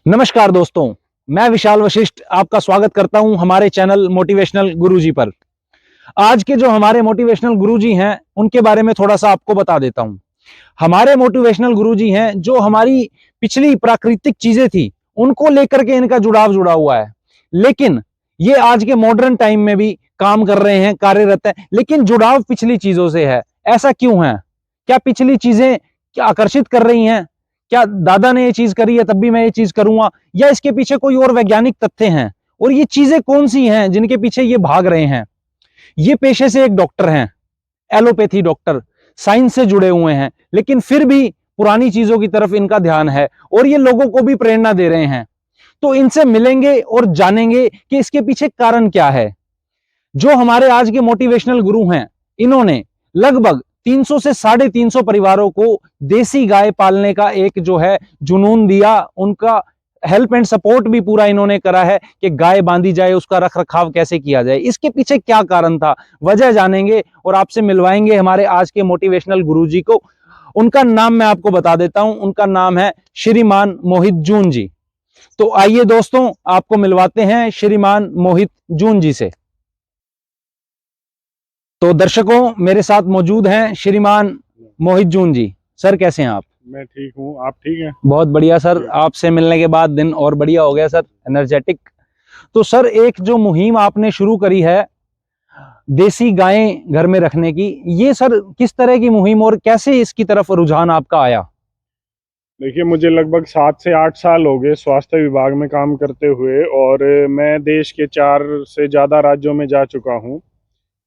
नमस्कार दोस्तों, मैं विशाल वशिष्ठ आपका स्वागत करता हूं हमारे चैनल मोटिवेशनल गुरुजी पर। आज के जो हमारे मोटिवेशनल गुरुजी हैं, उनके बारे में थोड़ा सा आपको बता देता हूं। हमारे मोटिवेशनल गुरुजी हैं जो हमारी पिछली प्राकृतिक चीजें थी, उनको लेकर के इनका जुड़ाव जुड़ा हुआ है। लेकिन ये आज के मॉडर्न टाइम में भी काम कर रहे हैं, कार्यरत हैं, लेकिन जुड़ाव पिछली चीजों से है। ऐसा क्यों है? क्या पिछली चीजें क्या आकर्षित कर रही हैं? क्या दादा ने ये चीज करी है तब भी मैं ये चीज करूंगा, या इसके पीछे कोई और वैज्ञानिक तथ्य हैं? और ये चीजें कौन सी हैं जिनके पीछे ये भाग रहे हैं? ये पेशे से एक डॉक्टर हैं, एलोपैथी डॉक्टर, साइंस से जुड़े हुए हैं, लेकिन फिर भी पुरानी चीजों की तरफ इनका ध्यान है और ये लोगों को भी प्रेरणा दे रहे हैं। तो इनसे मिलेंगे और जानेंगे कि इसके पीछे कारण क्या है। जो हमारे आज के मोटिवेशनल गुरु हैं, इन्होंने लगभग 300 से 350 परिवारों को देसी गाय पालने का एक जो है जुनून दिया। उनका हेल्प एंड सपोर्ट भी पूरा इन्होंने करा है कि गाय बांधी जाए, उसका रख रखाव कैसे किया जाए। इसके पीछे क्या कारण था, वजह जानेंगे और आपसे मिलवाएंगे हमारे आज के मोटिवेशनल गुरुजी को। उनका नाम मैं आपको बता देता हूं, उनका नाम है श्रीमान मोहित जून जी। तो आइए दोस्तों, आपको मिलवाते हैं श्रीमान मोहित जून जी से। तो दर्शकों, मेरे साथ मौजूद हैं श्रीमान मोहित जून जी। सर, कैसे हैं आप? मैं ठीक हूँ, आप ठीक हैं? बहुत बढ़िया सर, आपसे मिलने के बाद दिन और बढ़िया हो गया सर, एनर्जेटिक। तो सर, एक जो मुहिम आपने शुरू करी है देसी गायें घर में रखने की, ये सर किस तरह की मुहिम और कैसे इसकी तरफ रुझान आपका आया? देखिए, मुझे लगभग 7 से 8 साल हो गए स्वास्थ्य विभाग में काम करते हुए, और मैं देश के 4 से ज़्यादा राज्यों में जा चुका हूँ।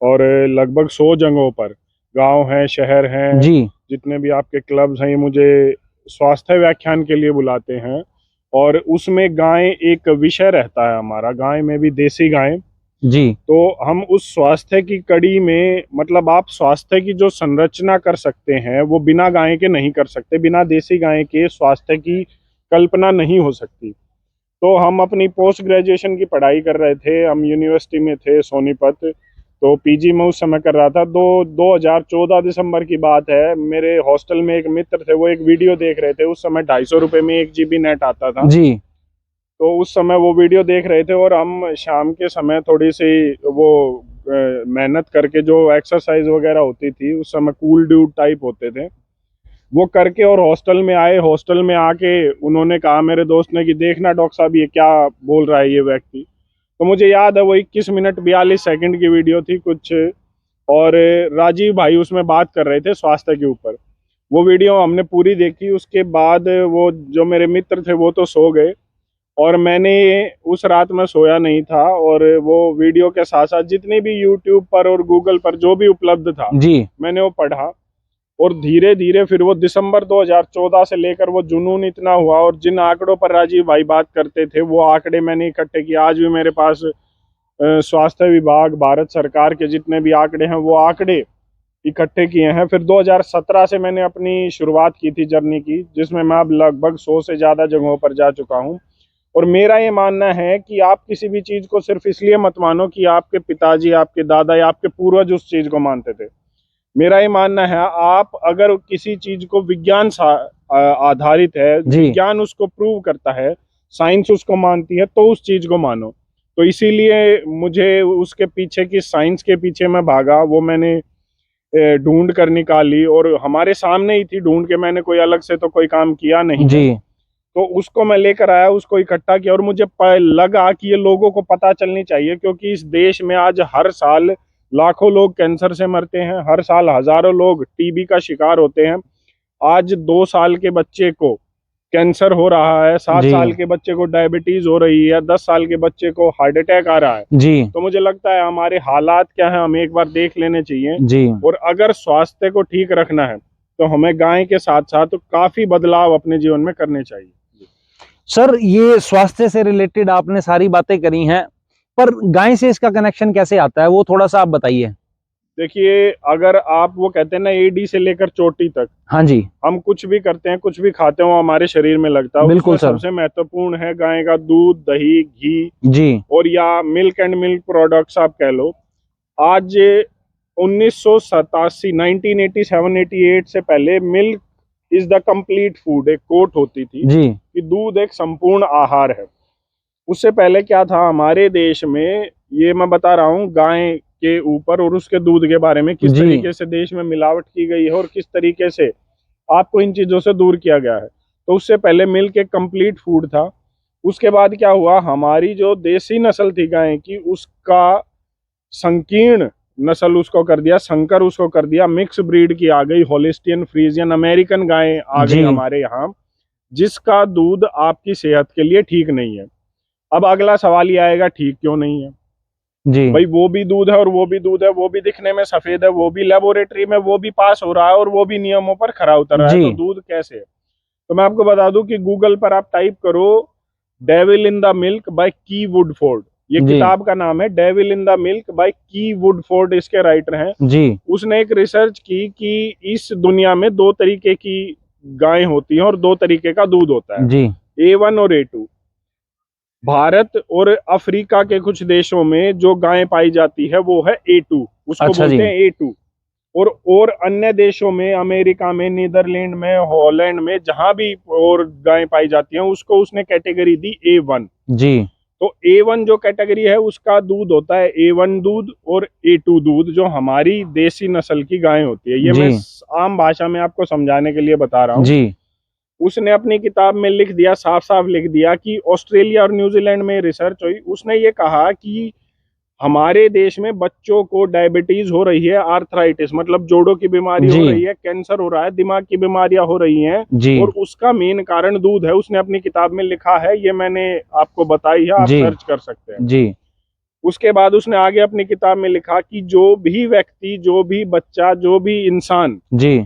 और लगभग 100 जगहों पर, गांव हैं, शहर हैं, जी जितने भी आपके क्लब्स हैं, ये मुझे स्वास्थ्य व्याख्यान के लिए बुलाते हैं। और उसमें गाय एक विषय रहता है हमारा, गाय में भी देसी गाय। जी तो हम उस स्वास्थ्य की कड़ी में, मतलब आप स्वास्थ्य की जो संरचना कर सकते हैं वो बिना गाय के नहीं कर सकते, बिना देसी गाय के स्वास्थ्य की कल्पना नहीं हो सकती। तो हम अपनी पोस्ट ग्रेजुएशन की पढ़ाई कर रहे थे, हम यूनिवर्सिटी में थे सोनीपत। तो पीजी में उस समय कर रहा था। 2014 दिसंबर की बात है। मेरे हॉस्टल में एक मित्र थे, वो एक वीडियो देख रहे थे। उस समय 250 रुपये में 1 GB नेट आता था। जी तो उस समय वो वीडियो देख रहे थे, और हम शाम के समय थोड़ी सी वो मेहनत करके, जो एक्सरसाइज वगैरह होती थी उस समय, कूल ड्यूड टाइप होते थे, वो करके और हॉस्टल में आए। हॉस्टल में आके उन्होंने कहा, मेरे दोस्त ने, कि देखना डॉक्टर साहब ये क्या बोल रहा है ये व्यक्ति। तो मुझे याद है वो 21 मिनट 42 सेकंड की वीडियो थी कुछ, और राजीव भाई उसमें बात कर रहे थे स्वास्थ्य के ऊपर। वो वीडियो हमने पूरी देखी। उसके बाद वो जो मेरे मित्र थे वो तो सो गए, और मैंने उस रात में सोया नहीं था, और वो वीडियो के साथ साथ जितनी भी यूट्यूब पर और गूगल पर जो भी उपलब्ध था, जी मैंने वो पढ़ा। और धीरे धीरे फिर वो दिसंबर 2014 से लेकर वो जुनून इतना हुआ, और जिन आंकड़ों पर राजीव भाई बात करते थे वो आंकड़े मैंने इकट्ठे किए। आज भी मेरे पास स्वास्थ्य विभाग, भारत सरकार के जितने भी आंकड़े हैं वो आंकड़े इकट्ठे किए हैं। फिर 2017 से मैंने अपनी शुरुआत की थी जर्नी की, जिसमें मैं अब लगभग 100 से ज़्यादा जगहों पर जा चुका हूँ। और मेरा ये मानना है कि आप किसी भी चीज़ को सिर्फ इसलिए मत मानो कि आपके पिताजी, आपके दादा या आपके पूर्वज उस चीज़ को मानते थे। मेरा ये मानना है, आप अगर किसी चीज़ को विज्ञान आधारित है, जी विज्ञान उसको प्रूव करता है, साइंस उसको मानती है, तो उस चीज़ को मानो। तो इसीलिए मुझे उसके पीछे की साइंस के पीछे मैं भागा, वो मैंने ढूंढ कर निकाली, और हमारे सामने ही थी ढूंढ के। मैंने कोई अलग से तो कोई काम किया नहीं है। जी तो उसको मैं लेकर आया, उसको इकट्ठा किया, और मुझे लगा कि ये लोगों को पता चलनी चाहिए, क्योंकि इस देश में आज हर साल लाखों लोग कैंसर से मरते हैं, हर साल हजारों लोग टीबी का शिकार होते हैं। आज 2 साल के बच्चे को कैंसर हो रहा है, 7 जी साल के बच्चे को डायबिटीज हो रही है, 10 साल के बच्चे को हार्ट अटैक आ रहा है। जी तो मुझे लगता है हमारे हालात क्या है, हमें एक बार देख लेने चाहिए। जी और अगर स्वास्थ्य को ठीक रखना है तो हमें गाय के साथ साथ काफी बदलाव अपने जीवन में करने चाहिए। सर, ये स्वास्थ्य से रिलेटेड आपने सारी बातें करी हैं, पर गाय से इसका कनेक्शन कैसे आता है, वो थोड़ा सा आप बताइए। देखिए, अगर आप, वो कहते हैं ना, एडी से लेकर चोटी तक, हाँ जी, हम कुछ भी करते हैं, कुछ भी खाते हैं, वो हमारे शरीर में लगता है। बिल्कुल उसमें सर। सबसे महत्वपूर्ण है गाय का दूध, दही, घी, जी और या मिल्क एंड मिल्क प्रोडक्ट्स आप कह लो। आज 1987 1987 88 से पहले milk is the complete food, एक कोट होती थी जी कि दूध एक संपूर्ण आहार है। उससे पहले क्या था हमारे देश में, ये मैं बता रहा हूँ गाय के ऊपर और उसके दूध के बारे में, किस जी तरीके से देश में मिलावट की गई है और किस तरीके से आपको इन चीजों से दूर किया गया है। तो उससे पहले मिल्क एक कंप्लीट फूड था। उसके बाद क्या हुआ, हमारी जो देसी नस्ल थी गाय की, उसका संकीर्ण नस्ल उसको कर दिया, संकर उसको कर दिया, मिक्स ब्रीड की आ गई, होलिस्टियन, फ्रीजियन, अमेरिकन गायें आ गई जी हमारे यहाँ, जिसका दूध आपकी सेहत के लिए ठीक नहीं है। अब अगला सवाल ये आएगा, ठीक क्यों नहीं है जी भाई? वो भी दूध है और वो भी दूध है, वो भी दिखने में सफेद है, वो भी लेबोरेटरी में वो भी पास हो रहा है और वो भी नियमों पर खरा उतर रहा है, जी तो दूध कैसे है? तो मैं आपको बता दूं कि गूगल पर आप टाइप करो devil in the milk bye की वुडफोर्ड, ये जी किताब का नाम है, devil in the milk bye की वुडफोर्ड, इसके राइटर हैं। जी उसने एक रिसर्च की कि इस दुनिया में दो तरीके की गायें होती हैं और दो तरीके का दूध होता है, जी A1 और A2। भारत और अफ्रीका के कुछ देशों में जो गायें पाई जाती है वो है A2, उसको अच्छा जी बोलते हैं A2। और अन्य देशों में, अमेरिका में, नीदरलैंड में, हॉलैंड में, जहां भी और गायें पाई जाती हैं, उसको उसने कैटेगरी दी A1। जी तो A1 जो कैटेगरी है उसका दूध होता है A1 दूध और A2 दूध, जो हमारी देसी नस्ल की गायें होती है। ये जी मैं आम भाषा में आपको समझाने के लिए बता रहा हूँ। जी उसने अपनी किताब में लिख दिया, साफ साफ लिख दिया कि ऑस्ट्रेलिया और न्यूजीलैंड में रिसर्च हुई, उसने ये कहा कि हमारे देश में बच्चों को डायबिटीज हो रही है, आर्थराइटिस मतलब जोड़ों की बीमारी जी हो रही है, कैंसर हो रहा है, दिमाग की बीमारियां हो रही हैं, जी और उसका मेन कारण दूध है। उसने अपनी किताब में लिखा है, ये मैंने आपको बताई है, आप जी सर्च कर सकते हैं। जी उसके बाद उसने आगे अपनी किताब में लिखा कि जो भी व्यक्ति, जो भी बच्चा, जो भी इंसान जी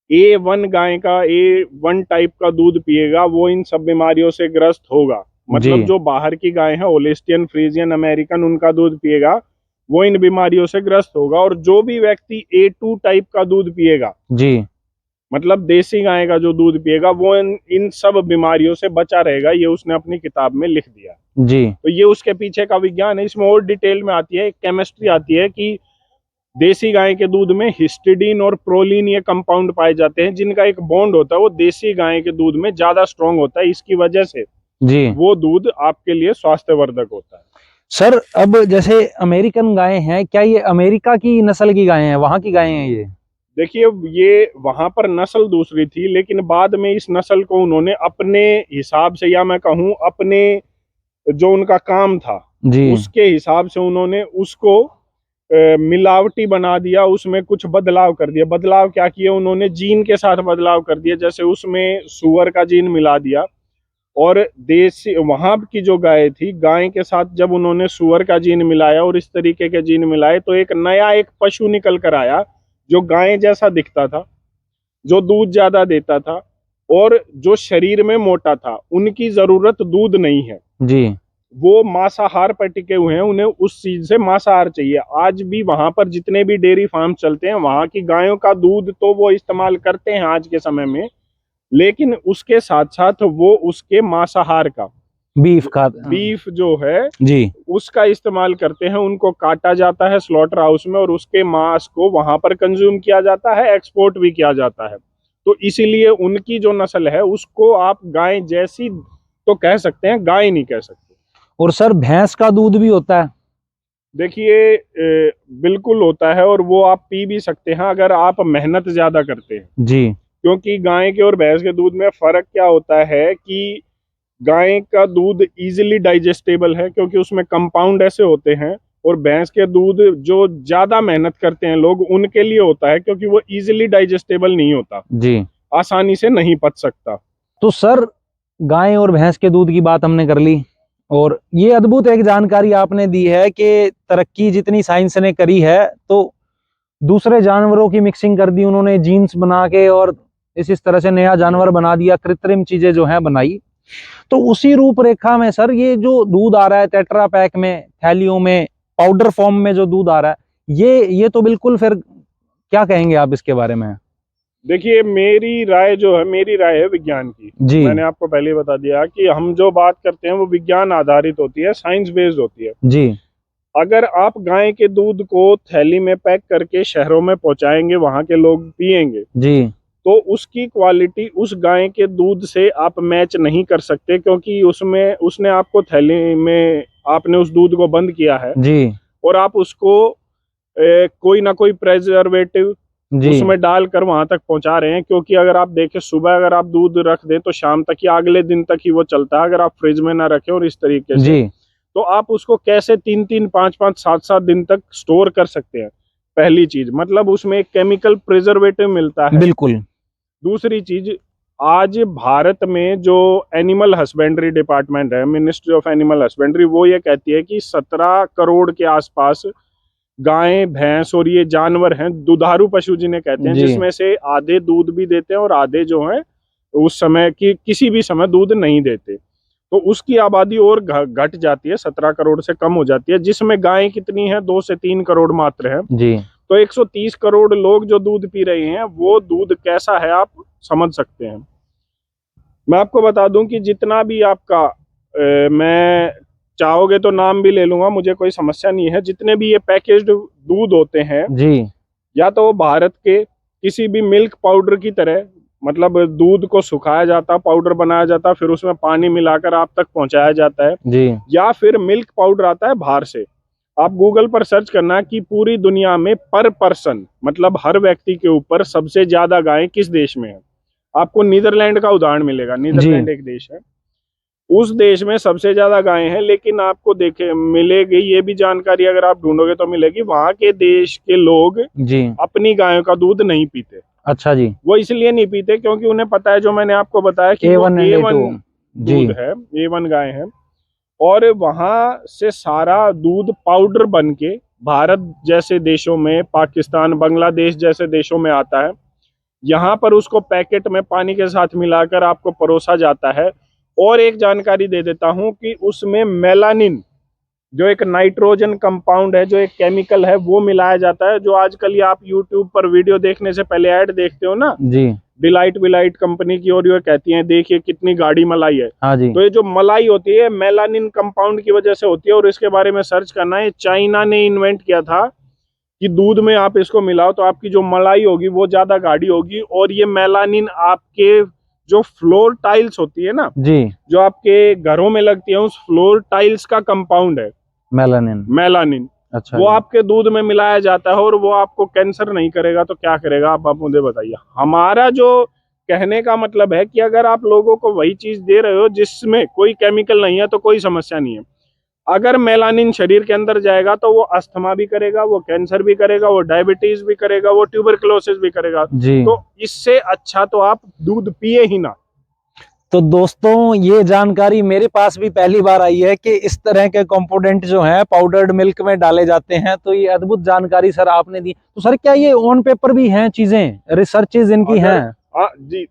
A1 गाय का, A1 टाइप का दूध पिएगा, वो इन सब बीमारियों से ग्रस्त होगा। जी मतलब जो बाहर की गाय है, होलिस्टियन, फ्रीजियन, अमेरिकन, उनका दूध पिएगा, वो इन बीमारियों से ग्रस्त होगा। और जो भी व्यक्ति A2 टाइप का दूध पिएगा, जी मतलब देसी गाय का जो दूध पिएगा, वो इन सब बीमारियों से बचा रहेगा। ये उसने अपनी किताब में लिख दिया। जी तो ये उसके पीछे का विज्ञान है। इसमें और डिटेल में आती है, एक केमिस्ट्री आती है कि देसी गाय के दूध में हिस्टिडीन और प्रोलीन ये कंपाउंड पाए जाते हैं, जिनका एक बॉन्ड होता है, वो देसी गाय के दूध में ज्यादा स्ट्रांग होता है। इसकी वजह से जी वो दूध आपके लिए स्वास्थ्यवर्धक होता है। सर, अब जैसे अमेरिकन गायें हैं, क्या ये अमेरिका की नस्ल की गायें हैं, वहां की गायें हैं ये? देखिए, ये वहां पर नस्ल दूसरी थी, लेकिन बाद में इस नस्ल को उन्होंने अपने हिसाब से, या मैं कहूँ अपने जो उनका काम था जी उसके हिसाब से, उन्होंने उसको मिलावटी बना दिया, उसमें कुछ बदलाव कर दिया। बदलाव क्या किया उन्होंने? जीन के साथ बदलाव कर दिया। जैसे उसमें सुअर का जीन मिला दिया, और देसी वहां की जो गाय थी, गाय के साथ जब उन्होंने सुअर का जीन मिलाया और इस तरीके के जीन मिलाए, तो एक नया एक पशु निकल कर आया, जो गाय जैसा दिखता था, जो दूध ज्यादा देता था और जो शरीर में मोटा था। उनकी जरूरत दूध नहीं है, जी वो मांसाहार पर टिके हुए हैं, उन्हें उस चीज से मांसाहार चाहिए। आज भी वहां पर जितने भी डेयरी फार्म चलते हैं, वहां की गायों का दूध तो वो इस्तेमाल करते हैं आज के समय में, लेकिन उसके साथ साथ वो उसके मांसाहार का, बीफ का बीफ जो है, जी उसका इस्तेमाल करते हैं। उनको काटा जाता है स्लॉटर हाउस में और उसके मांस को वहां पर कंज्यूम किया जाता है, एक्सपोर्ट भी किया जाता है। तो इसीलिए उनकी जो नस्ल है उसको आप गाय जैसी तो कह सकते हैं, गाय नहीं कह सकते। और सर, भैंस का दूध भी होता है? देखिए, बिल्कुल होता है, और वो आप पी भी सकते हैं अगर आप मेहनत ज्यादा करते हैं। जी क्योंकि गाय के और भैंस के दूध में फर्क क्या होता है कि गाय का दूध इजीली डाइजेस्टेबल है, क्योंकि उसमें कंपाउंड ऐसे होते हैं, और भैंस के दूध जो ज्यादा मेहनत करते हैं लोग, उनके लिए होता है, क्योंकि वो इजीली डाइजेस्टेबल नहीं होता, जी आसानी से नहीं पच सकता। तो सर, गाय और भैंस के दूध की बात हमने कर ली, और ये अद्भुत एक जानकारी आपने दी है कि तरक्की जितनी साइंस ने करी है, तो दूसरे जानवरों की मिक्सिंग कर दी उन्होंने जीन्स बना के, और इस तरह से नया जानवर बना दिया, कृत्रिम चीजें जो है बनाई। तो उसी रूपरेखा में सर, ये जो दूध आ रहा है टेट्रा पैक में, थैलियों में, पाउडर फॉर्म में जो दूध आ रहा है, ये तो बिल्कुल, फिर क्या कहेंगे आप इसके बारे में? देखिए, मेरी राय जो है, मेरी राय है विज्ञान की। जी मैंने आपको पहले बता दिया कि हम जो बात करते हैं वो विज्ञान आधारित होती है, साइंस बेस्ड होती है। जी अगर आप गाय के दूध को थैली में पैक करके शहरों में पहुंचाएंगे, वहां के लोग पिएंगे, जी तो उसकी क्वालिटी उस गाय के दूध से आप मैच नहीं कर सकते, क्योंकि उसमें उसने आपको थैली में आपने उस दूध को बंद किया है जी और आप उसको कोई ना कोई प्रेजर्वेटिव जी उसमें डालकर वहां तक पहुंचा रहे हैं। क्योंकि अगर आप देखें, सुबह अगर आप दूध रख दें तो शाम तक या अगले दिन तक ही वो चलता है, अगर आप फ्रिज में ना रखें और इस तरीके से, जी तो आप उसको कैसे 3-3, 5-5, 7-7 दिन तक स्टोर कर सकते हैं। पहली चीज, मतलब उसमें एक केमिकल प्रिजर्वेटिव मिलता है। बिल्कुल दूसरी चीज, आज भारत में जो एनिमल हस्बेंड्री डिपार्टमेंट है, मिनिस्ट्री ऑफ एनिमल हस्बेंड्री, वो ये कहती है कि 17 करोड़ के आसपास गायें, भैंस और ये जानवर हैं, दुधारू पशु जिन्हें कहते हैं, जी जिसमें से आधे दूध भी देते हैं और आधे जो है उस समय की किसी भी समय दूध नहीं देते। तो उसकी आबादी और घट जाती है, 17 करोड़ से कम हो जाती है, जिसमें गायें कितनी है, 2 से 3 करोड़ मात्र है। जी तो 130 करोड़ लोग जो दूध पी रहे हैं, वो दूध कैसा है आप समझ सकते हैं। मैं आपको बता दूं कि जितना भी आपका मैं चाहोगे तो नाम भी ले लूंगा, मुझे कोई समस्या नहीं है, जितने भी ये पैकेज्ड दूध होते हैं, जी या तो वो भारत के किसी भी मिल्क पाउडर की तरह, मतलब दूध को सुखाया जाता, पाउडर बनाया जाता, फिर उसमें पानी मिलाकर आप तक पहुंचाया जाता है, जी या फिर मिल्क पाउडर आता है बाहर से। आप गूगल पर सर्च करना कि पूरी दुनिया में पर पर्सन, मतलब हर व्यक्ति के ऊपर सबसे ज्यादा गायें किस देश में है। आपको नीदरलैंड का उदाहरण मिलेगा, नीदरलैंड एक देश है, उस देश में सबसे ज्यादा गायें हैं। लेकिन आपको देखे मिलेगी ये भी जानकारी, अगर आप ढूंढोगे तो मिलेगी, वहां के देश के लोग जी अपनी गायों का दूध नहीं पीते। अच्छा जी वो इसलिए नहीं पीते क्योंकि उन्हें पता है, जो मैंने आपको बताया कि वो A1 and A1 A2 जी दूध है, A1 गाय है, और वहां से सारा दूध पाउडर बन के भारत जैसे देशों में, पाकिस्तान, बांग्लादेश जैसे देशों में आता है। यहाँ पर उसको पैकेट में पानी के साथ मिलाकर आपको परोसा जाता है। और एक जानकारी दे देता हूँ कि उसमें मेलानिन, जो एक नाइट्रोजन कंपाउंड है, जो एक केमिकल है, वो मिलाया जाता है। जो आजकल ये आप यूट्यूब पर वीडियो देखने से पहले ऐड देखते हो ना, जी डिलाइट विलाइट कंपनी की, और ये कहती हैं देखिए कितनी गाढ़ी मलाई है, हाँ जी तो ये जो मलाई होती है मेलानिन कंपाउंड की वजह से होती है। और इसके बारे में सर्च करना है, चाइना ने इन्वेंट किया था कि दूध में आप इसको मिलाओ तो आपकी जो मलाई होगी वो ज्यादा गाढ़ी होगी। और ये मेलानिन आपके जो फ्लोर टाइल्स होती है ना, जी जो आपके घरों में लगती है, उस फ्लोर टाइल्स का कंपाउंड है मेलानिन मेलानिन। अच्छा वो जी आपके दूध में मिलाया जाता है और वो आपको कैंसर नहीं करेगा तो क्या करेगा, आप मुझे बताइए। हमारा जो कहने का मतलब है कि अगर आप लोगों को वही चीज दे रहे हो जिसमें कोई केमिकल नहीं है तो कोई समस्या नहीं है। अगर मेलानिन शरीर के अंदर जाएगा तो वो अस्थमा भी करेगा, वो कैंसर भी करेगा, वो डायबिटीज भी करेगा, वो ट्यूबरकुलोसिस भी करेगा। जी तो इससे अच्छा तो आप दूध पिए ही ना। तो दोस्तों ये जानकारी मेरे पास भी पहली बार आई है कि इस तरह के कंपोनेंट जो हैं पाउडर्ड मिल्क में डाले जाते हैं। तो ये अद्भुत जानकारी सर आपने दी। तो सर क्या ये ऑन पेपर भी हैं, चीजें रिसर्चेज इनकी हैं? हाँ जी,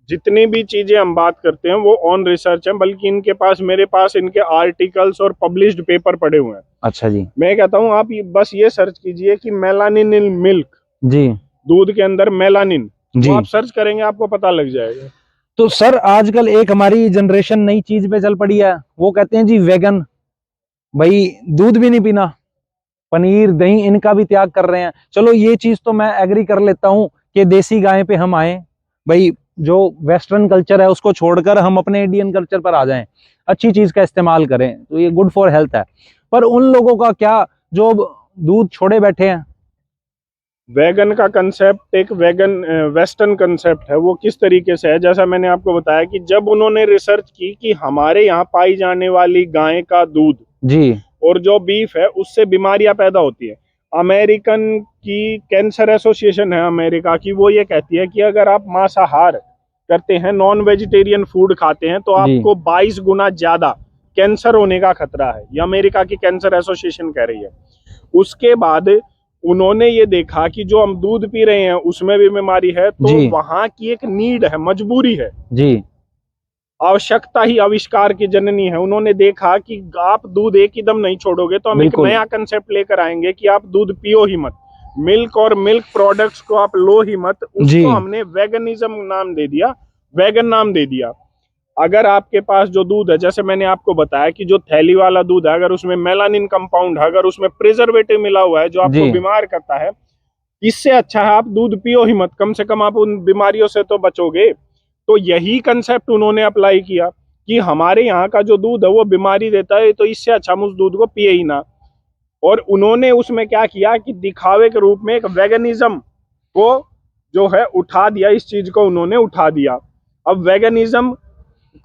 जितनी भी चीजें हम बात करते हैं वो ऑन रिसर्च है, बल्कि इनके पास, मेरे पास इनके आर्टिकल्स और पब्लिश्ड पेपर पड़े हुए हैं। अच्छा जी मैं कहता हूँ आप बस ये सर्च कीजिए कि मेलानिन इन मिल्क, जी दूध के अंदर मेलानिन, जी वो आप सर्च करेंगे आपको पता लग जाएगा। तो सर आजकल एक हमारी जनरेशन नई चीज पे चल पड़ी है, वो कहते हैं जी वेगन, भाई दूध भी नहीं पीना, पनीर दही इनका भी त्याग कर रहे हैं। चलो ये चीज तो मैं एग्री कर लेता हूँ कि देसी गाय पे हम आए, भाई जो वेस्टर्न कल्चर है उसको छोड़कर हम अपने इंडियन कल्चर पर आ जाएं, अच्छी चीज का इस्तेमाल करें, तो ये गुड फॉर हेल्थ है। पर उन लोगों का क्या जो दूध छोड़े बैठे हैं? वैगन का कंसेप्ट एक वेस्टर्न कंसेप्ट है। वो किस तरीके से है, जैसा मैंने आपको बताया कि जब उन्होंने रिसर्च की कि हमारे यहाँ पाई जाने वाली गाय का दूध जी और जो बीफ है उससे बीमारियां पैदा होती है। अमेरिकन की कैंसर एसोसिएशन है अमेरिका की, वो ये कहती है कि अगर आप मांसाहार करते हैं, नॉन वेजिटेरियन फूड खाते हैं, तो आपको 22 गुना ज्यादा कैंसर होने का खतरा है। ये अमेरिका की कैंसर एसोसिएशन कह रही है। उसके बाद उन्होंने ये देखा कि जो हम दूध पी रहे हैं उसमें भी बीमारी है, तो वहां की एक नीड है, मजबूरी है जी, आवश्यकता ही आविष्कार की जननी है। उन्होंने देखा कि आप दूध एक ही दम नहीं छोड़ोगे, तो हम एक नया कंसेप्ट लेकर आएंगे कि आप दूध पियो ही मत, मिल्क और मिल्क प्रोडक्ट्स को आप लो ही मत। उसको हमने वेगनिज्म नाम दे दिया, वेगन नाम दे दिया। अगर आपके पास जो दूध है, जैसे मैंने आपको बताया कि जो थैली वाला दूध है, अगर उसमें मेलानिन कंपाउंड है, अगर उसमें प्रिजर्वेटिव मिला हुआ है जो आपको बीमार करता है, इससे अच्छा है आप दूध पियो ही मत, कम से कम आप उन बीमारियों से तो बचोगे। तो यही कंसेप्ट उन्होंने अप्लाई किया कि हमारे यहाँ का जो दूध है वो बीमारी देता है, तो इससे अच्छा हम उस दूध को पिए ही ना। और उन्होंने उसमें क्या किया कि दिखावे के रूप में एक वेगनिज्म को जो है उठा दिया, इस चीज को उन्होंने उठा दिया। अब वेगनिज्म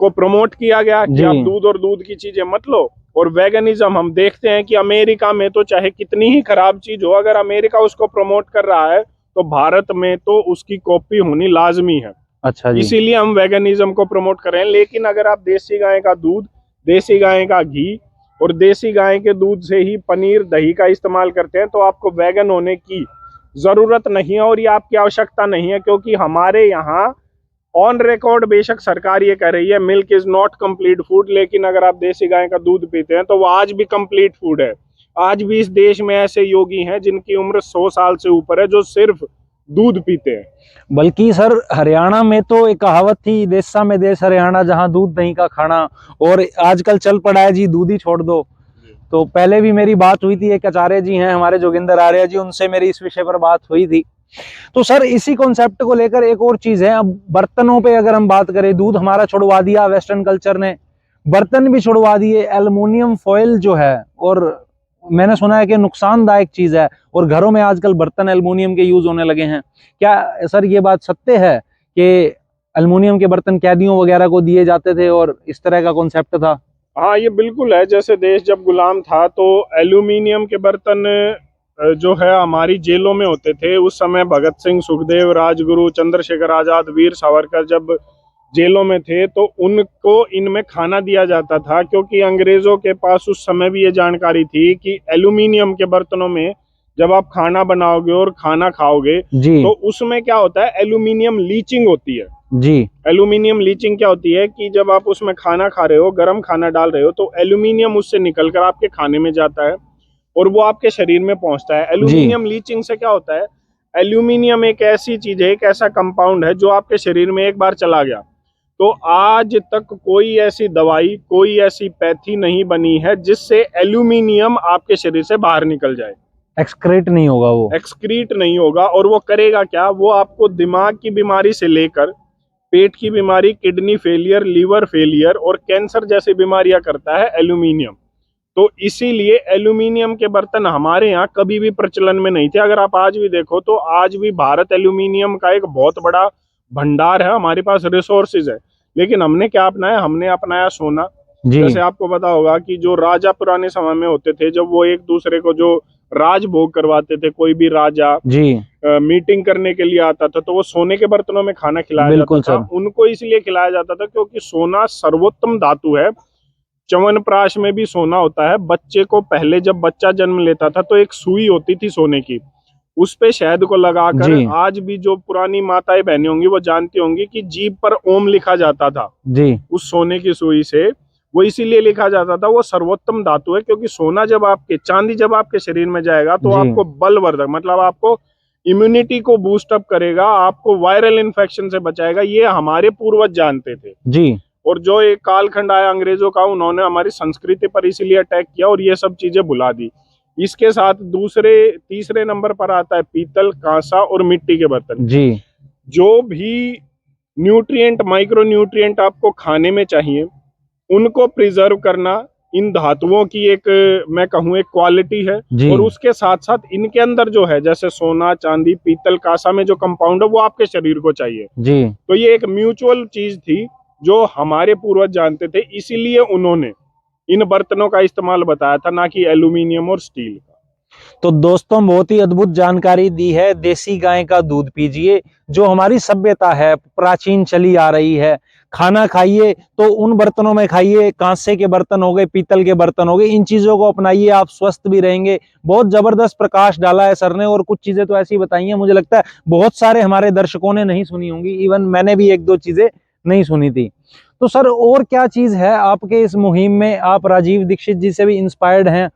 को प्रमोट किया गया कि आप दूध और दूध की चीजें मत लो। और वेगनिज्म हम देखते हैं कि अमेरिका में तो चाहे कितनी ही खराब चीज हो, अगर अमेरिका उसको प्रमोट कर रहा है तो भारत में तो उसकी कॉपी होनी लाजमी है। अच्छा जी। इसीलिए हम वेगनिज्म को प्रमोट कर रहे हैं। लेकिन अगर आप देसी गाय का दूध, देसी गाय का घी और देसी गाय के दूध से ही पनीर दही का इस्तेमाल करते हैं, तो आपको वेगन होने की जरूरत नहीं है और ये आपकी आवश्यकता नहीं है। क्योंकि हमारे यहाँ ऑन रिकॉर्ड बेशक सरकार ये कह रही है milk is not complete food, लेकिन अगर आप देसी गाय का दूध पीते हैं तो वो आज भी कंप्लीट फूड है। आज भी इस देश में ऐसे योगी हैं जिनकी उम्र 100 साल से ऊपर है जो सिर्फ दूध पीते हैं। बल्कि सर हरियाणा में तो एक कहावत थी, देशा में देश हरियाणा, जहां दूध दही का खाना, और आजकल चल पड़ा है जी दूध ही छोड़ दो। तो पहले भी मेरी बात हुई थी, एक आचार्य जी हैं हमारे जोगिंदर आर्य जी, उनसे मेरी इस विषय पर बात हुई थी। तो सर इसी कॉन्सेप्ट को लेकर एक और चीज है, अब बर्तनों पे अगर हम बात करें, दूध हमारा छुड़वा दिया वेस्टर्न कल्चर ने, बर्तन भी छुड़वा दिए, एल्युमिनियम फॉइल जो है, और मैंने सुना है कि नुकसानदायक चीज है, और घरों में आजकल बर्तन एल्युमिनियम के यूज होने लगे हैं। क्या सर ये बात सत्य है कि एल्युमिनियम के बर्तन कैदियों वगैरह को दिए जाते थे और इस तरह का कॉन्सेप्ट था? हाँ, ये बिल्कुल है। जैसे देश जब गुलाम था तो एल्यूमिनियम के बर्तन जो है हमारी जेलों में होते थे। उस समय भगत सिंह, सुखदेव, राजगुरु, चंद्रशेखर आजाद, वीर सावरकर जब जेलों में थे तो उनको इनमें खाना दिया जाता था। क्योंकि अंग्रेजों के पास उस समय भी ये जानकारी थी कि एल्यूमिनियम के बर्तनों में जब आप खाना बनाओगे और खाना खाओगे जी तो उसमें क्या होता है, एल्यूमिनियम लीचिंग होती है। जी। एल्यूमिनियम लीचिंग क्या होती है कि जब आप उसमें खाना खा रहे हो, गर्म खाना डाल रहे हो, तो एल्यूमिनियम उससे निकलकर आपके खाने में जाता है और वो आपके शरीर में पहुंचता है। एल्यूमिनियम लीचिंग से क्या होता है, एल्यूमिनियम एक ऐसी चीज है, एक ऐसा कंपाउंड है जो आपके शरीर में एक बार चला गया तो आज तक कोई ऐसी दवाई, कोई ऐसी पैथी नहीं बनी है जिससे एल्यूमिनियम आपके शरीर से बाहर निकल जाए। एक्सक्रीट नहीं होगा, वो एक्सक्रीट नहीं होगा। और वो करेगा क्या, वो आपको दिमाग की बीमारी से लेकर पेट की बीमारी, किडनी फेलियर, लीवर फेलियर और कैंसर जैसी बीमारियां करता है एल्यूमिनियम। तो इसीलिए एल्यूमिनियम के बर्तन हमारे यहाँ कभी भी प्रचलन में नहीं थे। अगर आप आज भी देखो तो आज भी भारत एल्यूमिनियम का एक बहुत बड़ा भंडार है, हमारे पास रिसोर्सेज है। लेकिन हमने क्या अपनाया, हमने अपनाया सोना। जैसे आपको पता होगा कि जो राजा पुराने समय में होते थे, जब वो एक दूसरे को जो राजभोग करवाते थे, कोई भी राजा जी मीटिंग करने के लिए आता था तो वो सोने के बर्तनों में खाना खिलाया जाता था। उनको इसलिए खिलाया जाता था क्योंकि सोना सर्वोत्तम धातु है। च्यवनप्राश में भी सोना होता है। बच्चे को पहले जब बच्चा जन्म लेता था तो एक सुई होती थी सोने की, उस पे शहद को लगाकर, आज भी जो पुरानी माताएं बहनें होंगी वो जानती होंगी कि जीभ पर ओम लिखा जाता था जी उस सोने की सुई से। वो इसीलिए लिखा जाता था, वो सर्वोत्तम धातु है। क्योंकि सोना जब आपके, चांदी जब आपके शरीर में जाएगा तो आपको बलवर्धक, मतलब आपको इम्यूनिटी को बूस्ट अप करेगा, आपको वायरल इन्फेक्शन से बचाएगा। ये हमारे पूर्वज जानते थे जी। और जो एक कालखंड आया अंग्रेजों का, उन्होंने हमारी संस्कृति पर इसीलिए अटैक किया और ये सब चीजें भुला दी। इसके साथ तीसरे नंबर पर आता है पीतल, कांसा और मिट्टी के बर्तन जी। जो भी न्यूट्रिएंट, माइक्रो न्यूट्रिएंट आपको खाने में चाहिए, उनको प्रिजर्व करना इन धातुओं की एक, मैं कहूँ, एक क्वालिटी है। और उसके साथ साथ इनके अंदर जो है, जैसे सोना, चांदी, पीतल, कांसा में जो कंपाउंड है वो आपके शरीर को चाहिए जी। तो ये एक म्यूचुअल चीज थी जो हमारे पूर्वज जानते थे, इसीलिए उन्होंने इन बर्तनों का इस्तेमाल बताया था, ना कि एल्यूमिनियम और स्टील का। तो दोस्तों बहुत ही अद्भुत जानकारी दी है। देसी गाय का दूध पीजिए, जो हमारी सभ्यता है प्राचीन चली आ रही है। खाना खाइए तो उन बर्तनों में खाइए, कांसे के बर्तन हो गए, पीतल के बर्तन हो गए, इन चीजों को अपनाइए, आप स्वस्थ भी रहेंगे। बहुत जबरदस्त प्रकाश डाला है सर ने, और कुछ चीजें तो ऐसी बताई हैं, मुझे लगता है बहुत सारे हमारे दर्शकों ने नहीं सुनी होंगी, इवन मैंने भी एक दो चीजें नहीं सुनी थी। तो सर और क्या चीज है आपके इस मुहिम में? आप राजीव दीक्षित जी से भी इंस्पायर्ड हैं,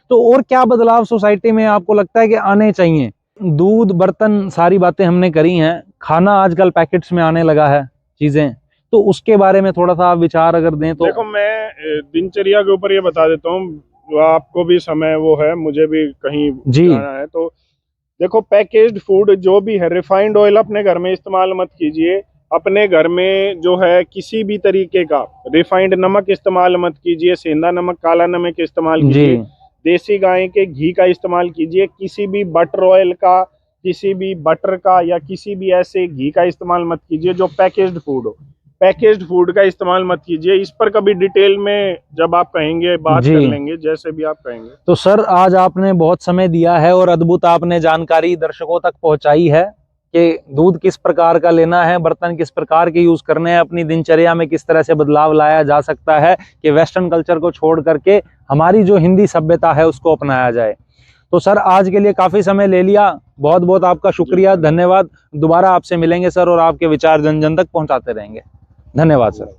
तो और क्या बदलाव सोसाइटी में आपको लगता है कि आने चाहिए? दूध, बर्तन, सारी बातें हमने करी हैं, खाना आजकल पैकेट्स में आने लगा है चीजें, तो उसके बारे में थोड़ा सा आप विचार अगर दें तो। देखो, मैं दिनचर्या के ऊपर ये बता देता हूँ, आपको भी समय वो है, मुझे भी कहीं जाना है। तो देखो पैकेज्ड फूड जो भी है, रिफाइंड ऑयल अपने घर में इस्तेमाल मत कीजिए। अपने घर में जो है किसी भी तरीके का रिफाइंड नमक इस्तेमाल मत कीजिए, सेंधा नमक, काला नमक इस्तेमाल कीजिए। जी देसी गाय के घी का इस्तेमाल कीजिए। किसी भी बटर ऑयल का, किसी भी बटर का या किसी भी ऐसे घी का इस्तेमाल मत कीजिए जो पैकेज्ड फूड हो। पैकेज्ड फूड का इस्तेमाल मत कीजिए। इस पर कभी डिटेल में जब आप कहेंगे बात जी। कर लेंगे, जैसे भी आप कहेंगे। तो सर आज आपने बहुत समय दिया है और अद्भुत आपने जानकारी दर्शकों तक पहुंचाई है कि दूध किस प्रकार का लेना है, बर्तन किस प्रकार के यूज करने हैं, अपनी दिनचर्या में किस तरह से बदलाव लाया जा सकता है कि वेस्टर्न कल्चर को छोड़ करके हमारी जो हिंदी सभ्यता है उसको अपनाया जाए। तो सर आज के लिए काफी समय ले लिया, बहुत बहुत आपका शुक्रिया, धन्यवाद। दोबारा आपसे मिलेंगे सर और आपके विचार जन जन तक पहुंचाते रहेंगे। धन्यवाद सर।